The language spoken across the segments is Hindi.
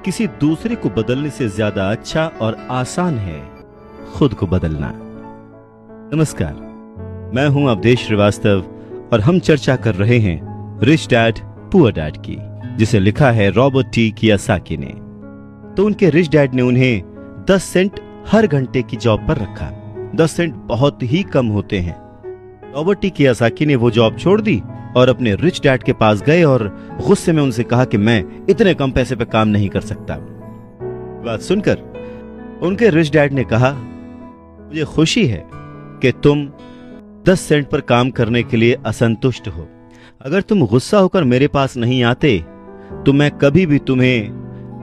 किसी दूसरे को बदलने से ज्यादा अच्छा और आसान है खुद को बदलना। नमस्कार, मैं हूं अवधेश श्रीवास्तव और हम चर्चा कर रहे हैं रिच डैड पुअर डैड की, जिसे लिखा है रॉबर्ट टी कियोसाकी ने। तो उनके रिच डैड ने उन्हें 10 सेंट हर घंटे की जॉब पर रखा। 10 सेंट बहुत ही कम होते हैं। रॉबर्ट टी कियोसाकी ने वो जॉब छोड़ दी और अपने रिच डैड के पास गए और गुस्से में उनसे कहा कि मैं इतने कम पैसे पे काम नहीं कर सकता। बात सुनकर उनके रिच डैड ने कहा, मुझे खुशी है कि तुम 10 सेंट पर काम करने के लिए असंतुष्ट हो। अगर तुम गुस्सा होकर मेरे पास नहीं आते तो मैं कभी भी तुम्हें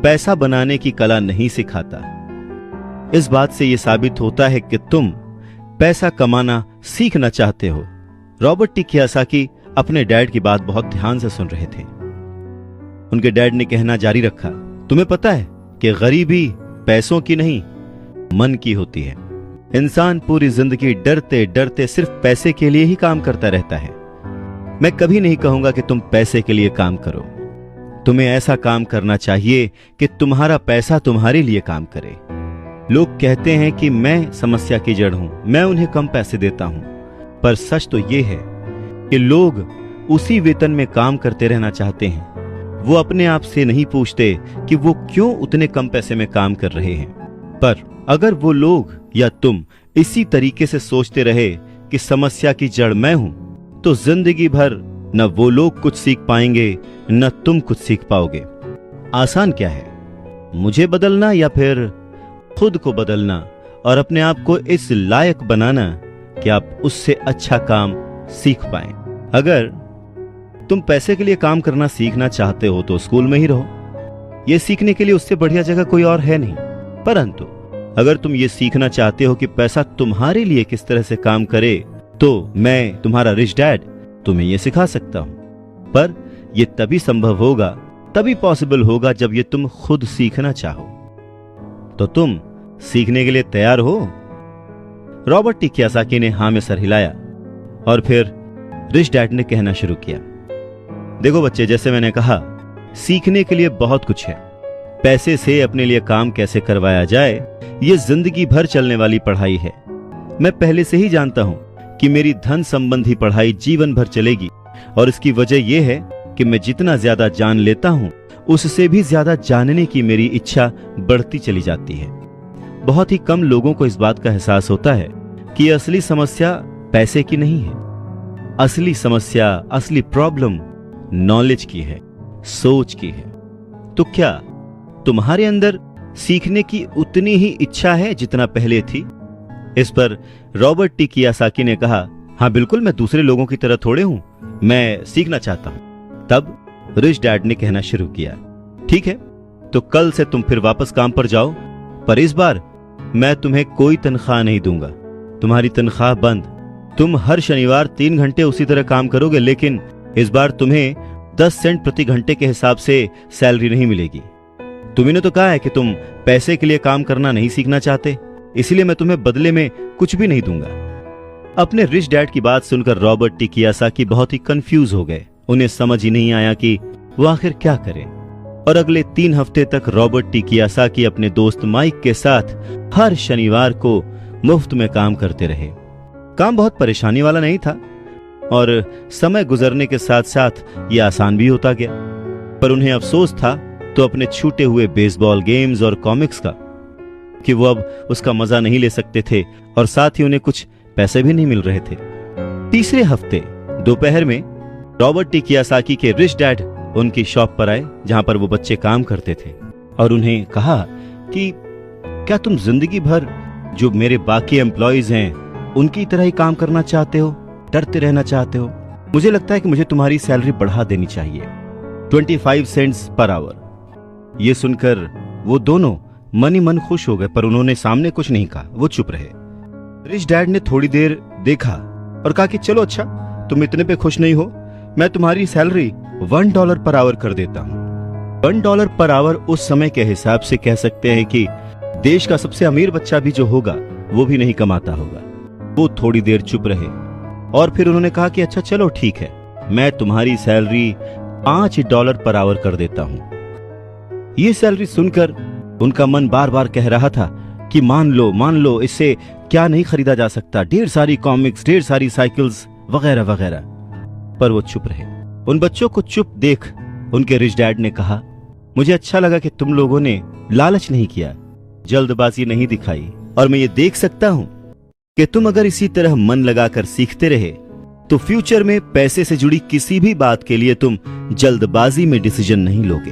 पैसा बनाने की कला नहीं सिखाता। इस बात से यह साबित होता है कि तुम पैसा कमाना सीखना चाहते हो। रॉबर्ट टी कियोसाकी अपने डैड की बात बहुत ध्यान से सुन रहे थे। उनके डैड ने कहना जारी रखा, तुम्हें पता है कि गरीबी पैसों की नहीं मन की होती है। इंसान पूरी जिंदगी डरते डरते सिर्फ पैसे के लिए ही काम करता रहता है। मैं कभी नहीं कहूंगा कि तुम पैसे के लिए काम करो। तुम्हें ऐसा काम करना चाहिए कि तुम्हारा पैसा तुम्हारे लिए काम करे। लोग कहते हैं कि मैं समस्या की जड़ हूं, मैं उन्हें कम पैसे देता हूं, पर सच तो यह है कि लोग उसी वेतन में काम करते रहना चाहते हैं। वो अपने आप से नहीं पूछते कि वो क्यों उतने कम पैसे में काम कर रहे हैं। पर अगर वो लोग या तुम इसी तरीके से सोचते रहे कि समस्या की जड़ मैं हूं, तो जिंदगी भर न वो लोग कुछ सीख पाएंगे न तुम कुछ सीख पाओगे। आसान क्या है, मुझे बदलना या फिर खुद को बदलना और अपने आप को इस लायक बनाना कि आप उससे अच्छा काम सीख पाएं। अगर तुम पैसे के लिए काम करना सीखना चाहते हो तो स्कूल में ही रहो। यह सीखने के लिए उससे बढ़िया जगह कोई और है नहीं। परंतु अगर तुम ये सीखना चाहते हो कि पैसा तुम्हारे लिए किस तरह से काम करे, तो मैं तुम्हारा रिच डैड तुम्हें यह सिखा सकता हूं। पर यह तभी संभव होगा, तभी पॉसिबल होगा जब ये तुम खुद सीखना चाहो। तो तुम सीखने के लिए तैयार हो? रॉबर्ट टी कियोसाकी ने हां में सर हिलाया और फिर रिच डैड ने कहना शुरू किया, देखो बच्चे, जैसे मैंने कहा, सीखने के लिए बहुत कुछ है। पैसे से अपने लिए काम कैसे करवाया जाए, यह जिंदगी भर चलने वाली पढ़ाई है। मैं पहले से ही जानता हूं कि मेरी धन संबंधी पढ़ाई जीवन भर चलेगी और इसकी वजह यह है कि मैं जितना ज्यादा जान लेता हूं उससे भी ज्यादा जानने की मेरी इच्छा बढ़ती चली जाती है। बहुत ही कम लोगों को इस बात का एहसास होता है कि असली समस्या पैसे की नहीं है। असली समस्या, असली प्रॉब्लम नॉलेज की है, सोच की है। तो क्या तुम्हारे अंदर सीखने की उतनी ही इच्छा है जितना पहले थी? इस पर रॉबर्ट टी कियोसाकी ने कहा, हां बिल्कुल, मैं दूसरे लोगों की तरह थोड़े हूं, मैं सीखना चाहता हूं। तब रिच डैड ने कहना शुरू किया, ठीक है, तो कल से तुम फिर वापस काम पर जाओ, पर इस बार मैं तुम्हें कोई तनख्वाह नहीं दूंगा। तुम्हारी तनख्वाह बंद। तुम हर शनिवार 3 घंटे उसी तरह काम करोगे, लेकिन इस बार तुम्हें 10 सेंट प्रति घंटे के हिसाब से सैलरी नहीं मिलेगी। तुमने तो कहा है कि तुम पैसे के लिए काम करना नहीं सीखना चाहते, इसलिए मैं तुम्हें बदले में कुछ भी नहीं दूंगा। अपने रिच डैड की बात सुनकर रॉबर्ट टी कियोसाकी बहुत ही कंफ्यूज हो गए। उन्हें समझ ही नहीं आया कि वो आखिर क्या करें। और अगले 3 हफ्ते तक रॉबर्ट टी कियोसाकी अपने दोस्त माइक के साथ हर शनिवार को मुफ्त में काम करते रहे। काम बहुत परेशानी वाला नहीं था और समय गुजरने के साथ साथ ये आसान भी होता गया। पर उन्हें अफसोस था तो अपने छूटे हुए बेसबॉल गेम्स और कॉमिक्स का, कि वो अब उसका मजा नहीं ले सकते थे और साथ ही उन्हें कुछ पैसे भी नहीं मिल रहे थे। तीसरे हफ्ते दोपहर में रॉबर्ट टी कियोसाकी के रिच डैड उनकी शॉप पर आए, जहां पर वो बच्चे काम करते थे, और उन्हें कहा कि क्या तुम जिंदगी भर जो मेरे बाकी एम्प्लॉइज हैं उनकी तरह ही काम करना चाहते हो, डरते रहना चाहते हो? मुझे लगता है कि मुझे तुम्हारी सैलरी बढ़ा देनी चाहिए, 25 सेंट्स पर आवर। ये सुनकर वो दोनों मन ही मन खुश हो गए, पर उन्होंने सामने कुछ नहीं कहा, वो चुप रहे। रिच डैड ने थोड़ी देर देखा और कहा कि चलो अच्छा, तुम इतने पे खुश नहीं हो, मैं तुम्हारी सैलरी $1 पर आवर कर देता हूं। $1 पर आवर उस समय के हिसाब से कह सकते हैं कि देश का सबसे अमीर बच्चा भी जो होगा वो भी नहीं कमाता होगा। वो थोड़ी देर चुप रहे और फिर उन्होंने कहा कि अच्छा चलो ठीक है, मैं तुम्हारी सैलरी $5 पर आवर कर देता हूं। ये सैलरी सुनकर उनका मन बार बार कह रहा था कि मान लो, इससे क्या नहीं खरीदा जा सकता, ढेर सारी कॉमिक्स, ढेर सारी साइकिल्स वगैरह वगैरह। पर वो चुप रहे। उन बच्चों को चुप देख उनके रिच डैड ने कहा, मुझे अच्छा लगा कि तुम लोगों ने लालच नहीं किया, जल्दबाजी नहीं दिखाई, और मैं ये देख सकता हूं कि तुम अगर इसी तरह मन लगाकर सीखते रहे तो फ्यूचर में पैसे से जुड़ी किसी भी बात के लिए तुम जल्दबाजी में डिसीजन नहीं लोगे।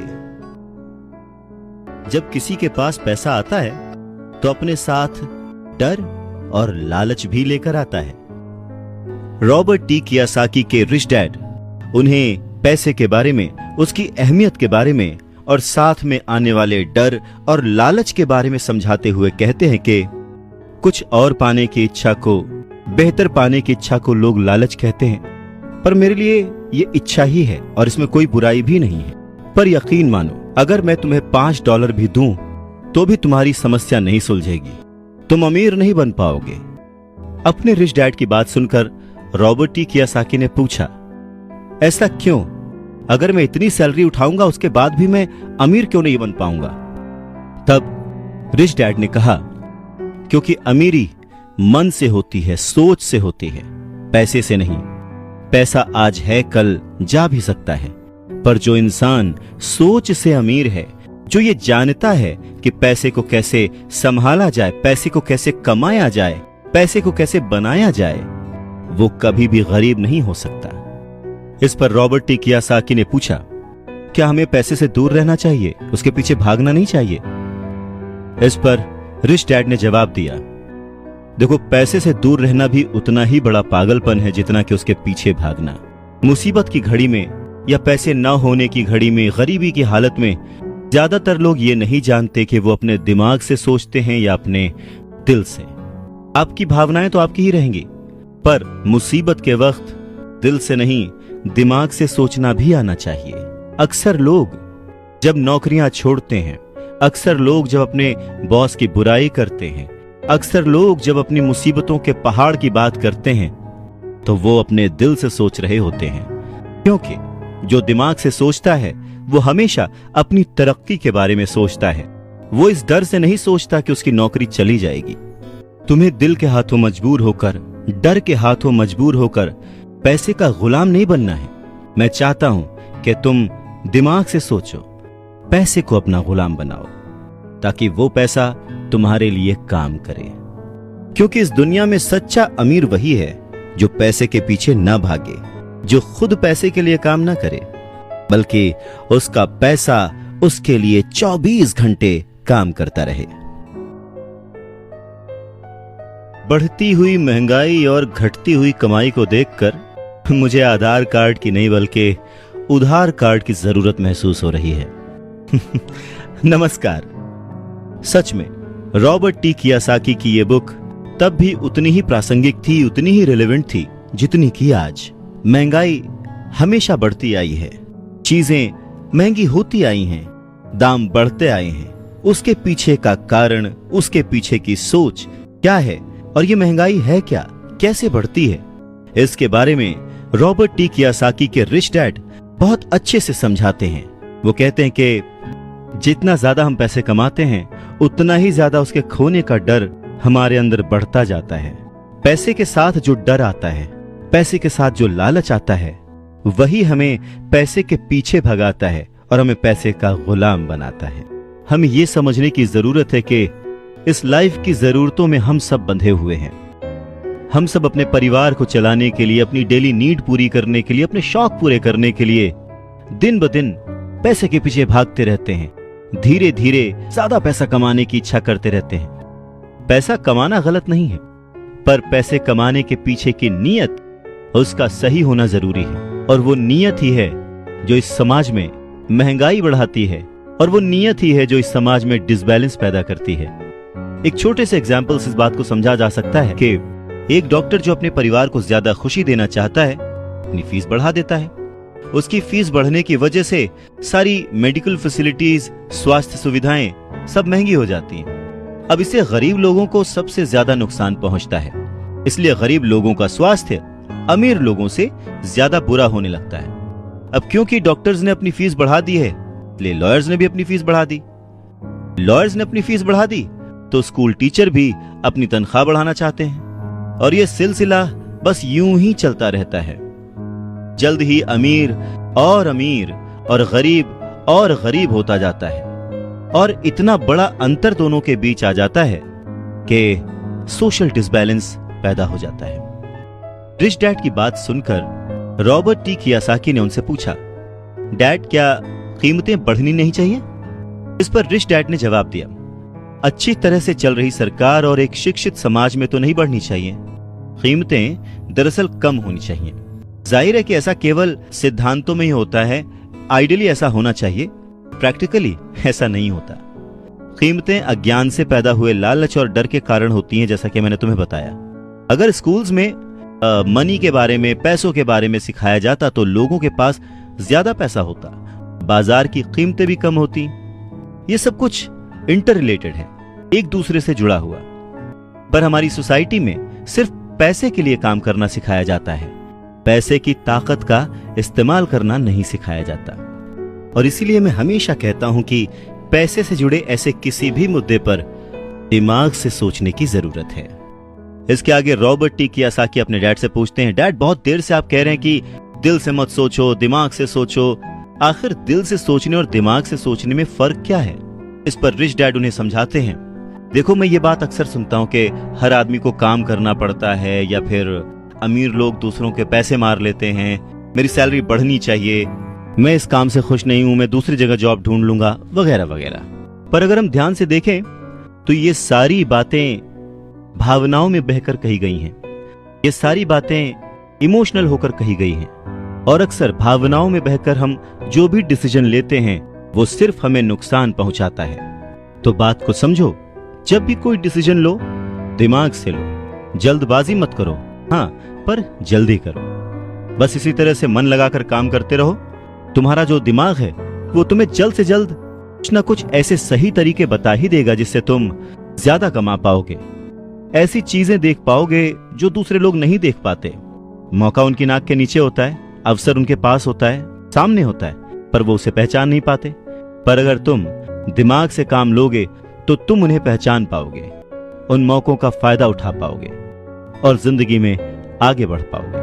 जब किसी के पास पैसा आता है तो अपने साथ डर और लालच भी लेकर आता है। रॉबर्ट टी कियोसाकी के रिच डैड उन्हें पैसे के बारे में, उसकी अहमियत के बारे में और साथ में आने वाले डर और लालच के बारे में समझाते हुए कहते हैं कि कुछ और पाने की इच्छा को, बेहतर पाने की इच्छा को लोग लालच कहते हैं, पर मेरे लिए ये इच्छा ही है और इसमें कोई बुराई भी नहीं है। पर यकीन मानो, अगर मैं तुम्हें $5 भी दूं तो भी तुम्हारी समस्या नहीं सुलझेगी, तुम अमीर नहीं बन पाओगे। अपने रिच डैड की बात सुनकर रॉबर्ट टी कियोसाकी ने पूछा, ऐसा क्यों? अगर मैं इतनी सैलरी उठाऊंगा उसके बाद भी मैं अमीर क्यों नहीं बन पाऊंगा? तब रिच डैड ने कहा, क्योंकि अमीरी मन से होती है, सोच से होती है, पैसे से नहीं। पैसा आज है, कल जा भी सकता है, पर जो इंसान सोच से अमीर है, जो ये जानता है कि पैसे को कैसे संभाला जाए, पैसे को कैसे कमाया जाए, पैसे को कैसे बनाया जाए, वो कभी भी गरीब नहीं हो सकता। इस पर रॉबर्ट टी कियोसाकी ने पूछा, क्या हमें पैसे से दूर रहना चाहिए, उसके पीछे भागना नहीं चाहिए? इस पर रिच डैड ने जवाब दिया, देखो, पैसे से दूर रहना भी उतना ही बड़ा पागलपन है जितना कि उसके पीछे भागना। मुसीबत की घड़ी में या पैसे न होने की घड़ी में, गरीबी की हालत में ज्यादातर लोग ये नहीं जानते कि वो अपने दिमाग से सोचते हैं या अपने दिल से। आपकी भावनाएं तो आपकी ही रहेंगी, पर मुसीबत के वक्त दिल से नहीं, दिमाग से सोचना भी आना चाहिए। अक्सर लोग जब नौकरियां छोड़ते हैं, अक्सर लोग जब अपने बॉस की बुराई करते हैं, अक्सर लोग जब अपनी मुसीबतों के पहाड़ की बात करते हैं, तो वो अपने दिल से सोच रहे होते हैं, क्योंकि जो दिमाग से सोचता है वो हमेशा अपनी तरक्की के बारे में सोचता है। वो इस डर से नहीं सोचता कि उसकी नौकरी चली जाएगी। तुम्हें दिल के हाथों मजबूर होकर, डर के हाथों मजबूर होकर पैसे का गुलाम नहीं बनना है। मैं चाहता हूं कि तुम दिमाग से सोचो, पैसे को अपना गुलाम बनाओ, ताकि वो पैसा तुम्हारे लिए काम करे। क्योंकि इस दुनिया में सच्चा अमीर वही है जो पैसे के पीछे ना भागे, जो खुद पैसे के लिए काम ना करे, बल्कि उसका पैसा उसके लिए 24 घंटे काम करता रहे। बढ़ती हुई महंगाई और घटती हुई कमाई को देखकर मुझे आधार कार्ड की नहीं बल्कि उधार कार्ड की जरूरत महसूस हो रही है। नमस्कार। सच में रॉबर्ट टी कियोसाकी की ये बुक तब भी उतनी ही प्रासंगिक थी, उतनी ही रिलेवेंट थी जितनी कि आज। महंगाई हमेशा बढ़ती आई है, चीजें महंगी होती आई हैं, दाम बढ़ते आए हैं। उसके पीछे का कारण, उसके पीछे की सोच क्या है और ये महंगाई है क्या, कैसे बढ़ती है, इसके बारे में रॉबर्ट टी कियोसाकी के रिच डैड बहुत अच्छे से समझाते हैं। वो कहते हैं कि जितना ज्यादा हम पैसे कमाते हैं उतना ही ज्यादा उसके खोने का डर हमारे अंदर बढ़ता जाता है। पैसे के साथ जो डर आता है, पैसे के साथ जो लालच आता है, वही हमें पैसे के पीछे भगाता है और हमें पैसे का गुलाम बनाता है। हमें ये समझने की जरूरत है कि इस लाइफ की जरूरतों में हम सब बंधे हुए हैं। हम सब अपने परिवार को चलाने के लिए, अपनी डेली नीड पूरी करने के लिए, अपने शौक पूरे करने के लिए दिन ब दिन पैसे के पीछे भागते रहते हैं। धीरे धीरे ज्यादा पैसा कमाने की इच्छा करते रहते हैं। पैसा कमाना गलत नहीं है, पर पैसे कमाने के पीछे की नीयत, उसका सही होना जरूरी है। और वो नीयत ही है जो इस समाज में महंगाई बढ़ाती है, और वो नीयत ही है जो इस समाज में डिसबैलेंस पैदा करती है। एक छोटे से एग्जाम्पल से इस बात को समझा जा सकता है कि एक डॉक्टर जो अपने परिवार को ज्यादा खुशी देना चाहता है, अपनी फीस बढ़ा देता है। उसकी फीस बढ़ने की वजह से सारी मेडिकल फैसिलिटीज, स्वास्थ्य सुविधाएं सब महंगी हो जाती हैं। अब इससे गरीब लोगों को सबसे ज्यादा नुकसान पहुंचता है। इसलिए गरीब लोगों का स्वास्थ्य अमीर लोगों से ज्यादा बुरा होने लगता है। अब क्योंकि डॉक्टर्स ने अपनी फीस बढ़ा दी है, इसलिए लॉयर्स ने भी अपनी फीस बढ़ा दी। लॉयर्स ने अपनी फीस बढ़ा दी तो स्कूल टीचर भी अपनी तनख्वाह बढ़ाना चाहते हैं, और यह सिलसिला बस यूं ही चलता रहता है। जल्द ही अमीर और गरीब होता जाता है, और इतना बड़ा अंतर दोनों के बीच आ जाता है कि सोशल डिसबैलेंस पैदा हो जाता है। रिच डैड की बात सुनकर रॉबर्ट टी कियोसाकी ने उनसे पूछा, डैड क्या कीमतें बढ़नी नहीं चाहिए? इस पर रिच डैड ने जवाब दिया, अच्छी तरह से चल रही सरकार और एक शिक्षित समाज में तो नहीं बढ़नी चाहिए, कीमतें दरअसल कम होनी चाहिए। जाहिर है कि ऐसा केवल सिद्धांतों में ही होता है, आइडियली ऐसा होना चाहिए, प्रैक्टिकली ऐसा नहीं होता। कीमतें अज्ञान से पैदा हुए लालच और डर के कारण होती हैं, जैसा कि मैंने तुम्हें बताया। अगर स्कूल्स में मनी के बारे में, पैसों के बारे में सिखाया जाता तो लोगों के पास ज्यादा पैसा होता, बाजार की कीमतें भी कम होती। ये सब कुछ इंटर रिलेटेड है, एक दूसरे से जुड़ा हुआ। पर हमारी सोसाइटी में सिर्फ पैसे के लिए काम करना सिखाया जाता है, पैसे की ताकत का इस्तेमाल करना नहीं सिखाया जाता। और इसीलिए मैं हमेशा कहता हूं कि पैसे से जुड़े ऐसे किसी भी मुद्दे पर दिमाग से सोचने की जरूरत है। इसके आगे रॉबर्ट टी कियोसाकी अपने डैड से पूछते हैं, डैड बहुत देर से आप कह रहे हैं कि दिल से मत सोचो, दिमाग से सोचो, आखिर दिल से सोचने और दिमाग से सोचने में फर्क क्या है? इस पर रिच डैड उन्हें समझाते हैं, देखो मैं ये बात अक्सर सुनता हूं कि हर आदमी को काम करना पड़ता है, या फिर अमीर लोग दूसरों के पैसे मार लेते हैं, मेरी सैलरी बढ़नी चाहिए, मैं इस काम से खुश नहीं हूं, मैं दूसरी जगह जॉब ढूंढ लूंगा, वगैरह वगैरह। पर अगर हम ध्यान से देखें तो ये सारी बातें भावनाओं में बहकर कही गई हैं, ये सारी बातें इमोशनल होकर कही गई हैं, और अक्सर भावनाओं में बहकर हम जो भी डिसीजन लेते हैं वो सिर्फ हमें नुकसान पहुंचाता है। तो बात को समझो, जब भी कोई डिसीजन लो दिमाग से लो, जल्दबाजी मत करो, हाँ पर जल्दी करो। बस इसी तरह से मन लगाकर काम करते रहो, तुम्हारा जो दिमाग है वो तुम्हें जल्द से जल्द कुछ ना कुछ ऐसे सही तरीके बता ही देगा जिससे तुम ज्यादा कमा पाओगे, ऐसी चीजें देख पाओगे जो दूसरे लोग नहीं देख पाते। मौका उनकी नाक के नीचे होता है, अवसर उनके पास होता है, सामने होता है, पर वो उसे पहचान नहीं पाते। पर अगर तुम दिमाग से काम लोगे तो तुम उन्हें पहचान पाओगे, उन मौकों का फायदा उठा पाओगे और जिंदगी में आगे बढ़ पाओगे।